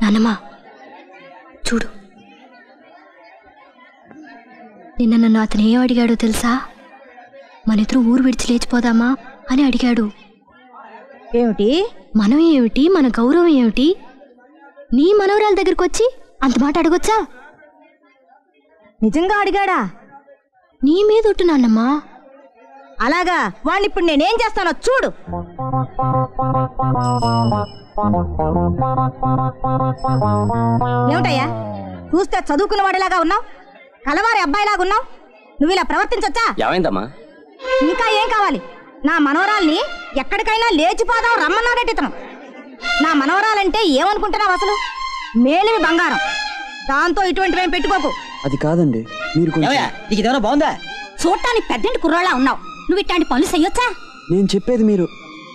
నాన్నమ్మా చూడు, నిన్న నన్ను అతను ఏం అడిగాడో తెలుసా? మన ఇద్దరు ఊరు విడిచి లేచిపోదామా అని అడిగాడు. ఏమిటి? మనం ఏమిటి, మన గౌరవం ఏమిటి? నీ మనవరాల దగ్గరకు వచ్చి అంత మాట అడగొచ్చా? నిజంగా అడిగాడా? నీ మీద ఒట్టు నాన్నమ్మా. అలాగా, వాణ్ణి ఇప్పుడు నేనేం చేస్తానో చూడు. ఏమిటయ్యా చూస్తే చదువుకున్న వాడిలాగా ఉన్నావు, కలవారి అబ్బాయిలాగా ఉన్నావు. నువ్వు ఇలా ప్రవర్తించొచ్చా? ఏమైందమ్మా? ఇంకా ఏం కావాలి? నా మనవరాల్ని ఎక్కడికైనా లేచిపోదాం రమ్మన్నాడట ఇతను. నా మనవరాలంటే ఏమనుకుంటున్నావు అసలు? మేలిమి బంగారం. దాంతో ఇటువంటివేం పెట్టుకోకు. అది కాదండి, మీరు నీకు బాగుందా? చూడటానికి పెద్దంటి కుర్రాళ్ళ ఉన్నావు. నువ్వు ఇట్లాంటి పనులు చెయ్యొచ్చా? నేను చెప్పేది మీరు.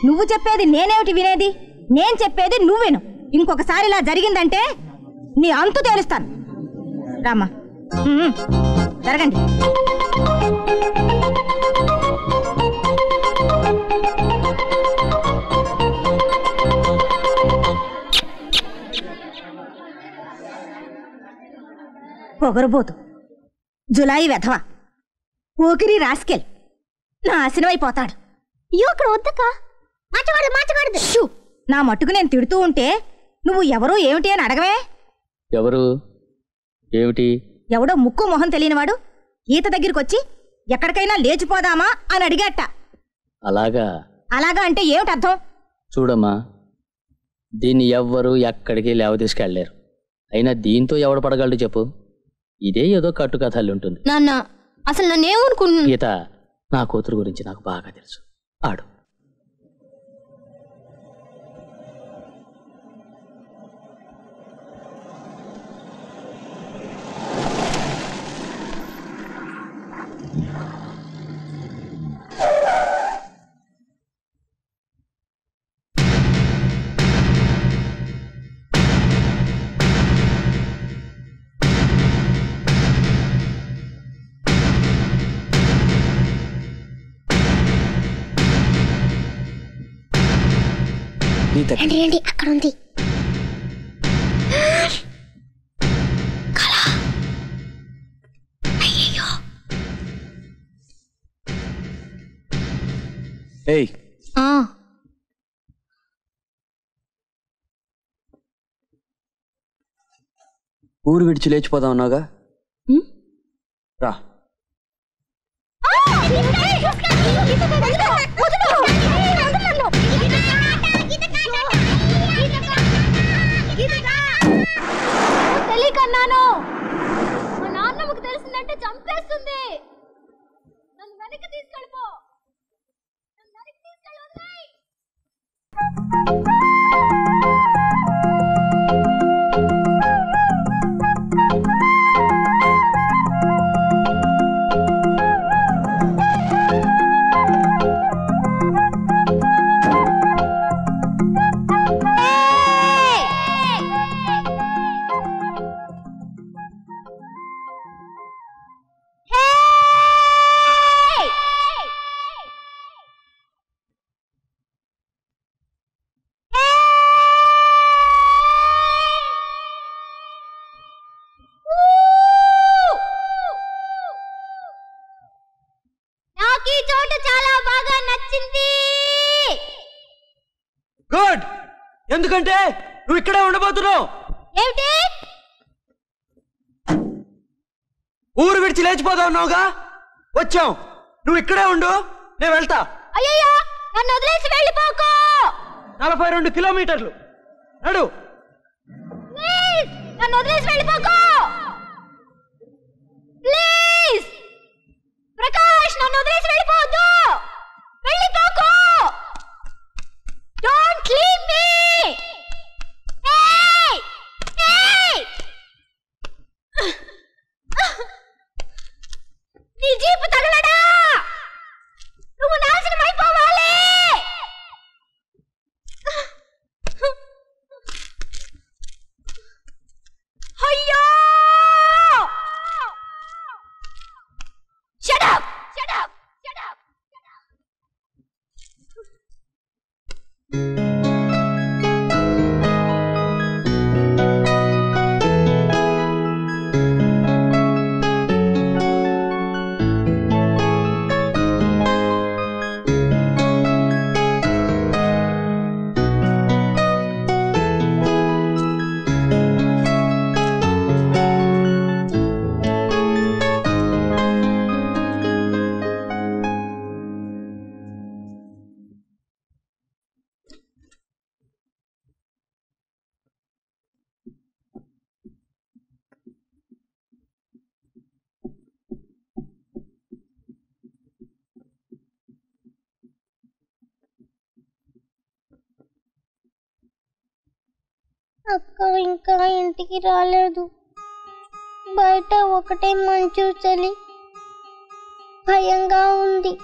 నువ్వు చెప్పేది నేనేమిటి వినేది? నేను చెప్పేది నువ్వేను. ఇంకొకసారి ఇలా జరిగిందంటే నీ అంతు తేలుస్తాను. రామా, జరగండి. పొగరబోతు, జులాయి వెధవ, పోకిరి రాస్కెల్, నాశనమైపోతాడు. అయ్యో అక్కడ వద్దక, మార్చకూడదు. నా మట్టుకు నేను తిడుతూ ఉంటే నువ్వు ఎవరు ఏమిటి అని అడగవే. ఎవరు ఏమిటి? ఎవడో ముక్కు మొహం తెలియనివాడు ఈత దగ్గరికి వచ్చి ఎక్కడికైనా లేచిపోదామా అని అడిగేట. అలాగా? అలాగా అంటే ఏమిటి అర్థం? చూడమ్మా, దీన్ని ఎవ్వరు ఎక్కడికి లేవ తీసుకెళ్లేరు. అయినా దీంతో ఎవడు పడగలడు చెప్పు? ఇదే ఏదో కట్టుకథలు ఉంటుంది. నాన్న అసలు నన్నేమనుకుంటున్నా? గీత, నా కూతురు గురించి నాకు బాగా తెలుసు. ఆడు. రండి, అక్కడ ఉంది. అయ్యో, ఊరు విడిచి లేచిపోదాం అన్నాగా, రా. తెలియకన్నాను. మా నాన్నమ్మకు తెలిసిందంటే చంపేస్తుంది. నన్ను వెనక్కి తీసుకెళ్ళిపో. గుడ్. ఎందుకంటే నువ్వు ఇక్కడే ఉండబోతున్నావు. ఏమిటి? ఊరు విడిచి లేచిపోదావు అన్నావుగా, వచ్చాం. నువ్వు ఇక్కడే ఉండు, నేను వెళ్తా. అయ్యయ్యో, నన్ను వదిలేసి వెళ్ళిపోకు. 42 కిలోమీటర్లు నడు. ప్లీజ్ నన్ను వదిలేసి వెళ్ళిపోకు. ప్లీజ్ ప్రకాష్, నన్ను వదిలేసి వెళ్ళిపోవద్దు. వెళ్ళిపోకు. Don't leave me. ఏయ్ ఏయ్, నీ జీపు తగలడా. నువ్వు నాశనం అయిపోవాలి. అయ్యో ఇంకా ఇంటికి రాలేదు. బయట ఒకటే మంచు చలి, భయంగా ఉంది.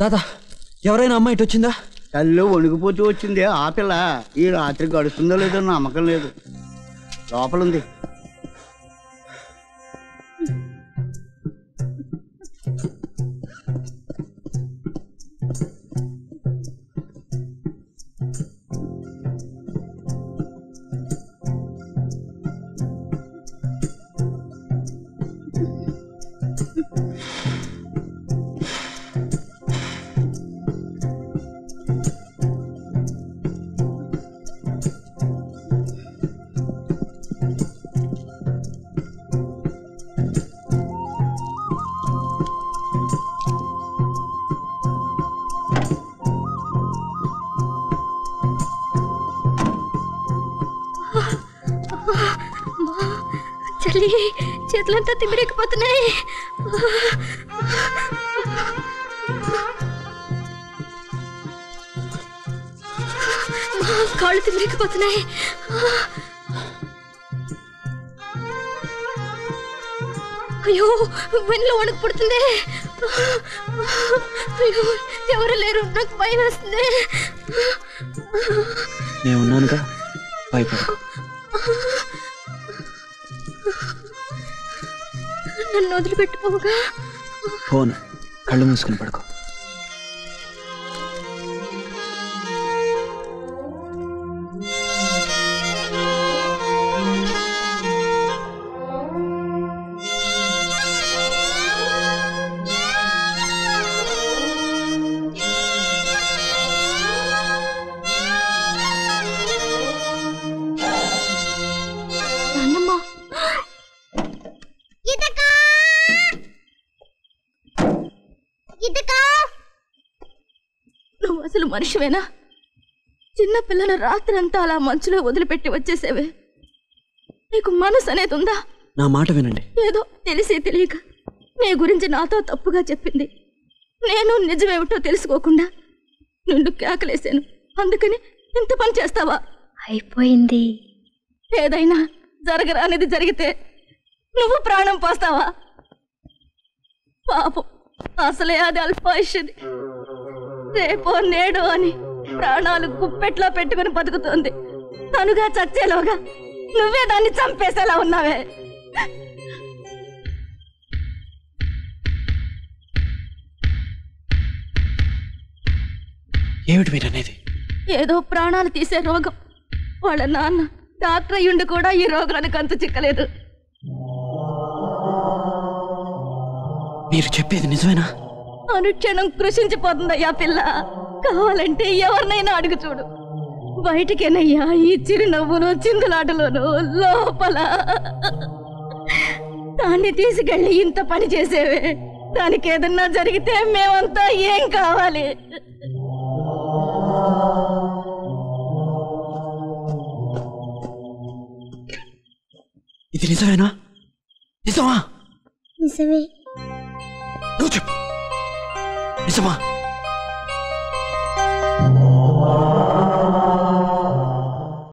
దాదా, ఎవరైనా అమ్మాయి ఇటు వచ్చిందా? తల్లి వణికిపోతూ వచ్చింది. ఆ పిల్ల ఈ రాత్రి గడుస్తుందో లేదో నమ్మకం లేదు. లోపలుంది. చలి, చేతులంతా తిమ్మిరెక్కిపోతున్నాయి. కాళ్ళు తిమ్మిరెక్కిపోతున్నాయి. అయ్యో, వెన్నులో వణుకు పుడుతుంది. అయ్యో, ఎవరు లేరు, నాకు భయం వేస్తుంది. నేను ఉన్నానుగా, భయపడకు. నన్ను వదిలిపెట్టుకోగా. ఫోన్ కళ్ళు మూసుకుని పడుకో. నువ్వు అసలు మనిషివేనా? చిన్న పిల్లల రాత్రంతా అలా మంచులో వదిలిపెట్టి వచ్చేసేవే. నీకు మనసు అనేది ఉందా? నా మాట వినండి. ఏదో తెలిసి తెలియక నీ గురించి నాతో తప్పుగా చెప్పింది. నేను నిజమేమిటో తెలుసుకోకుండా నిన్ను కేకలేశాను. అందుకని ఇంత పని చేస్తావా? అయిపోయింది. ఏదైనా జరగరానిది జరిగితే నువ్వు ప్రాణం పోస్తావా? పాపం, అసలే అది అల్పాయుష్ది. రేపో నేడో అని ప్రాణాలు గుప్పెట్లో పెట్టుకుని బతుకుతోంది. తనుగా చచ్చేలోగా నువ్వే దాన్ని చంపేసేలా ఉన్నావే. ఏమిటి మీరనేది? ఏదో ప్రాణాలు తీసే రోగం. వాళ్ళ నాన్న డాక్టర్ అయ్యుండి కూడా ఈ రోగానికి అంతు చిక్కలేదు. మీరు చెప్పేది నిజమేనా? అనుక్షణం కృషించిపోతుందయ్యా పిల్ల. కావాలంటే ఎవరినైనా అడుగు చూడు. బయటికేనయ్యా ఈ చిరునవ్వును చిందులాటలోను లోపల. దాన్ని తీసుకెళ్ళి ఇంత పని చేసేవే. దానికి ఏదన్నా జరిగితే మేమంతా ఏం కావాలి? ఇది నిజమేనా? నిజమా? నిజమే. నువ్వు చెప్పు, నిజమా?